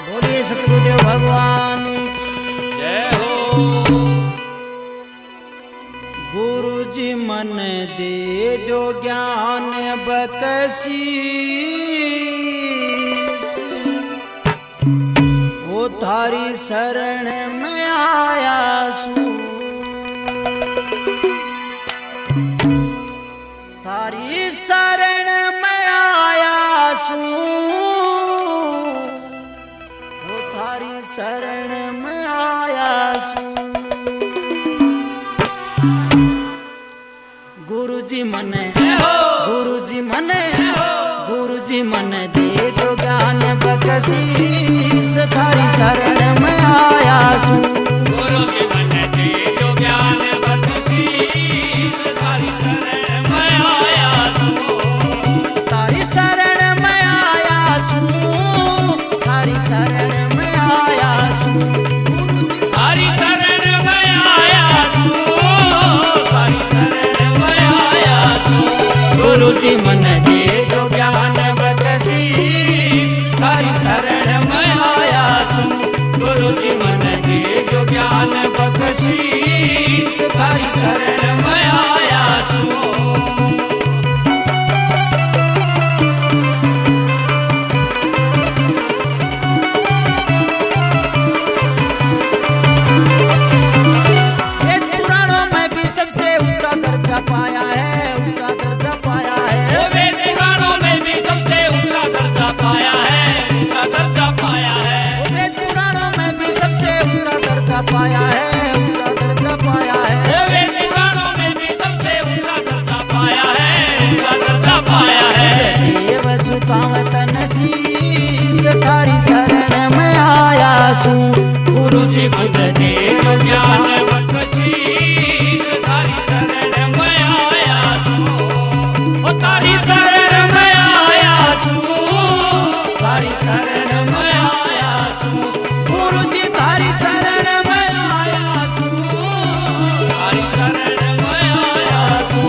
बोलिए सतगुरुदेव भगवान की जय हो। गुरु जी मन दे दो ज्ञान बकसीस, वो थारी शरण में आया सू, थारी शरण में आया सू, वो थारी शरण में आया सू। गुरुजी मन दे दो ज्ञान बकसीस, थारी शरण में आया सू। गुरुजी मन दे दो ज्ञान बकसीस, थारी शरण में आया सू। थारी शरण में आया सू, थारी शरण में आया सू, थारी शरण में आया सू, थारी शरण में आया सू। गुरुजी मन दे दो ज्ञान बकसीस, थारी शरण में आया सू। गुरुजी मन दे दो ज्ञान बकसीस, थारी शरण में आया सू। सबसे ऊंचा दर्जा पाया है, ऊंचा दर्जा पाया है। वेद पुराणों में भी सबसे ऊंचा दर्जा पाया है, ऊंचा दर्जा पाया है। वेद पुराणों में भी सबसे ऊंचा दर्जा पाया है, ऊंचा दर्जा पाया है। वेद पुराणों में भी सबसे ऊंचा दर्जा पाया है, ऊंचा दर्जा पाया है। देव झुकावतन शीस, थारी शरण में आया सू। गुरुजी बुद्ध देव ज्ञान ज्ञान बकसीस, थारी शरण में आया सू। ओ थारी शरण में आया सू, थारी शरण में आया सू। गुरुजी थारी शरण में आया सू, थारी शरण में आया सू।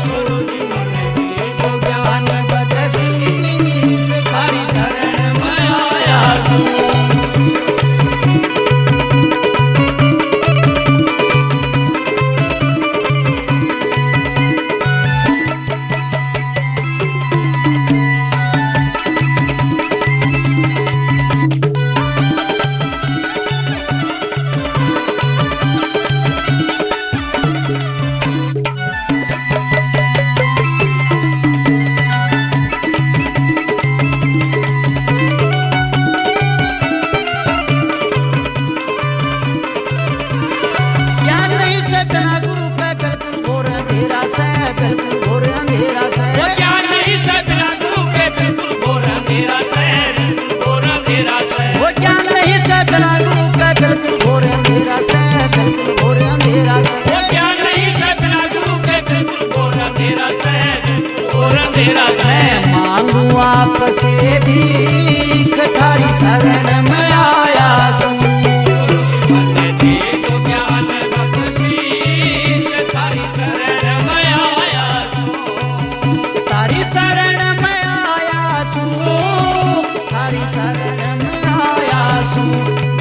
गुरुजी मन दे दो ज्ञान बकसीस, थारी शरण में आया सू। ज्ञान नहीं से बिना गुरु पे बिल्कुल घोर अंधेरा से, बिल्कुल घोर अंधेरा से। वो ज्ञान नहीं से बिना गुरु के बिल्कुल घोर अंधेरा से, बिल्कुल घोर अंधेरा से। वो ज्ञान नहीं से बिना गुरु पे बिल्कुल घोर अंधेरा से, बिल्कुल घोर अंधेरा से। वो ज्ञान नहीं से बिना गुरु के बिल्कुल घोर अंधेरा से, बिल्कुल घोर अंधेरा से। मैं मांगू आपसे भीख, थारी शरण में आया सू। मन दे दो ज्ञान बकसीस, थारी शरण में आया सू। थारी शरण में आया सू, थारी शरण में आया सू।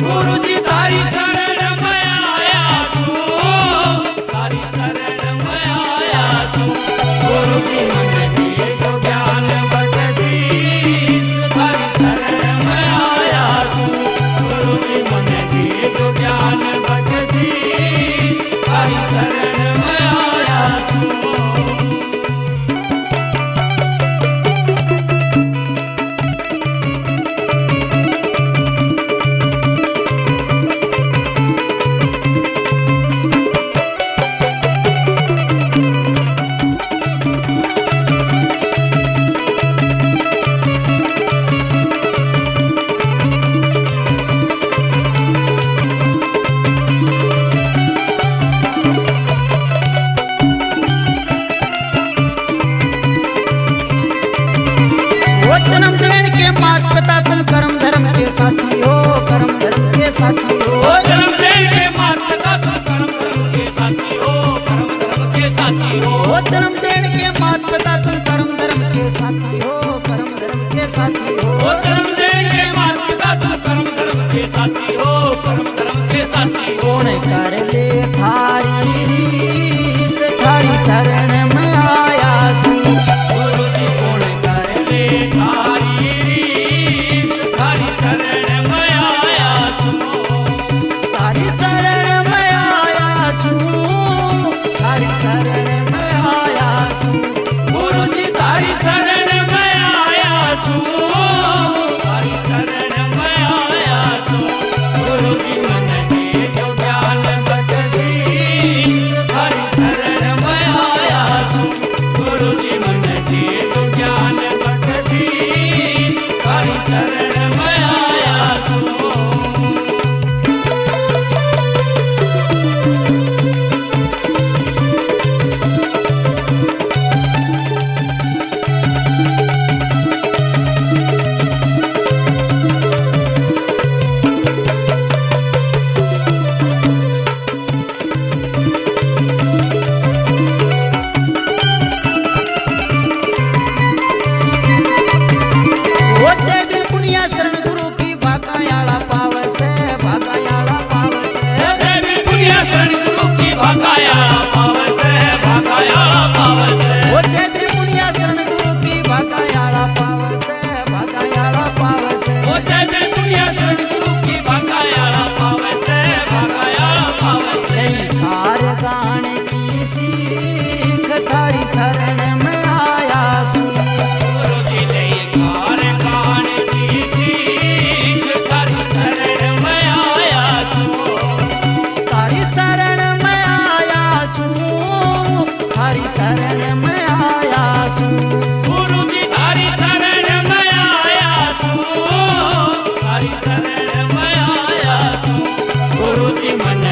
गुरुजी थारी शरण में आया सू, थारी शरण में आया सू। गुरुजी मन दे दो ज्ञान बकसीस, थारी शरण में आया सू। गुरुजी मन दे दो ज्ञान बकसीस, थारी शरण में आया सू। वो जन्म देने के मात पिता तुम कर्म धर्म के साथी हो, कर्म धर्म के साथी हो। जन्म देने के मात पिता तुम कर्म धर्म के साथी हो, कर्म धर्म के साथी हो। वो जन्म देने के मात पिता तुम कर्म धर्म के साथी हो, कर्म धर्म के साथी हो। वो जन्म देने के मात पिता तुम कर्म धर्म ગુરુજી મને